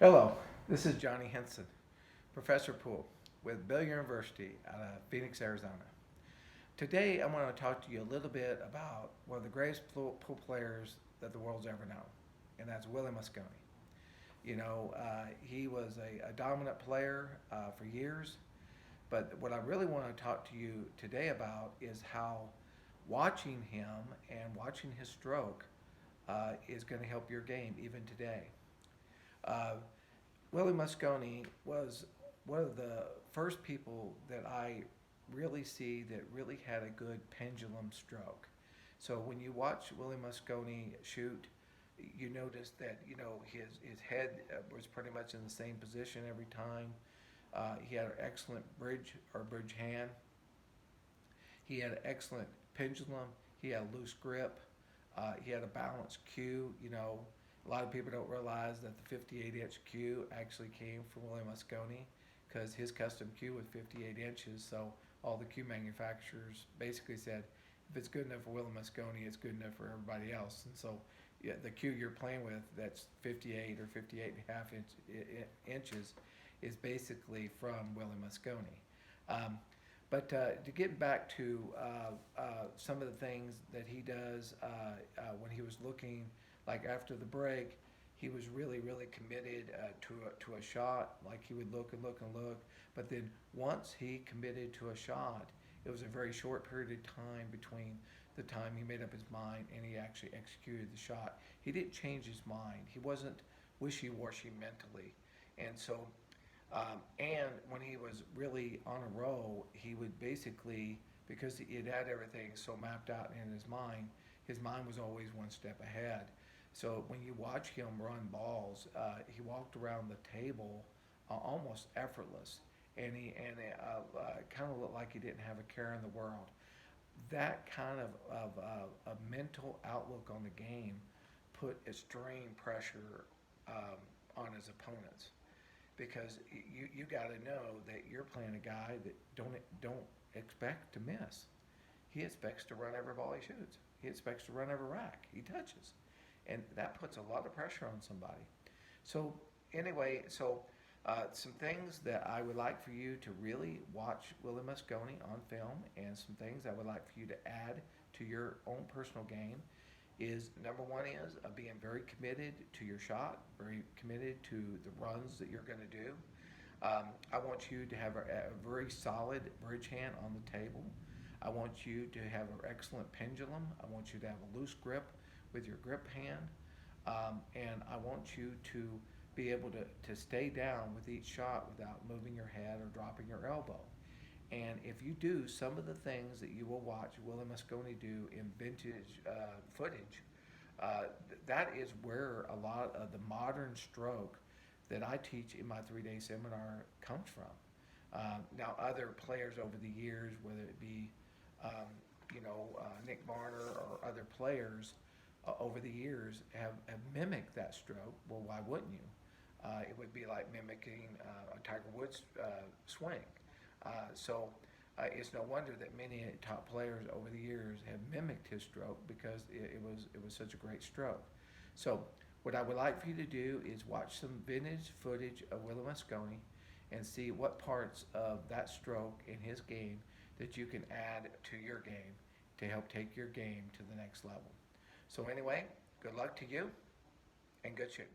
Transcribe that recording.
Hello, this is Johnny Henson, Professor Poole with Billiard University out of Phoenix, Arizona. Today I want to talk to you a little bit about one of the greatest pool players that the world's ever known, and that's Willie Mosconi. He was a dominant player for years, but what I really want to talk to you today about is how watching him and watching his stroke is going to help your game even today. Uh, Willie Mosconi was one of the first people that I really see that really had a good pendulum stroke. So when you watch Willie Mosconi shoot, you notice that his head was pretty much in the same position every time. He had an excellent bridge hand. He had an excellent pendulum. He had a loose grip. He had a balanced cue. A lot of people don't realize that the 58-inch cue actually came from Willie Mosconi because his custom cue was 58 inches. So all the cue manufacturers basically said, if it's good enough for Willie Mosconi, it's good enough for everybody else. And so yeah, the cue you're playing with that's 58 or 58 and a half inches is basically from Willie Mosconi. But to get back to some of the things that he does when he was looking, like after the break, he was really committed to a shot. Like he would look and look and look. But then once he committed to a shot, it was a very short period of time between the time he made up his mind and he actually executed the shot. He didn't change his mind. He wasn't wishy-washy mentally. And so and when he was really on a roll, he would basically, because he had everything so mapped out in his mind was always one step ahead. So when you watch him run balls, he walked around the table almost effortless, and he kind of looked like he didn't have a care in the world. That kind of a mental outlook on the game put extreme pressure on his opponents because you got to know that you're playing a guy that don't expect to miss. He expects to run every ball he shoots. He expects to run every rack he touches, and that puts a lot of pressure on somebody. So anyway, some things that I would like for you to really watch Willie Mosconi on film, and some things I would like for you to add to your own personal game is number one is being very committed to your shot, very committed to the runs that you're going to do. I want you to have a very solid bridge hand on the table. I want you to have an excellent pendulum. I want you to have a loose grip with your grip hand. And I want you to be able to stay down with each shot without moving your head or dropping your elbow. And if you do some of the things that you will watch Willie Mosconi do in vintage footage, that is where a lot of the modern stroke that I teach in my 3-day seminar comes from. Now, other players over the years, whether it be Nick Varner or other players over the years, have mimicked that stroke. Well, why wouldn't you? It would be like mimicking a Tiger Woods swing. It's no wonder that many top players over the years have mimicked his stroke because it was such a great stroke. So what I would like for you to do is watch some vintage footage of Willie Mosconi and see what parts of that stroke in his game that you can add to your game to help take your game to the next level. So anyway, good luck to you and good shooting.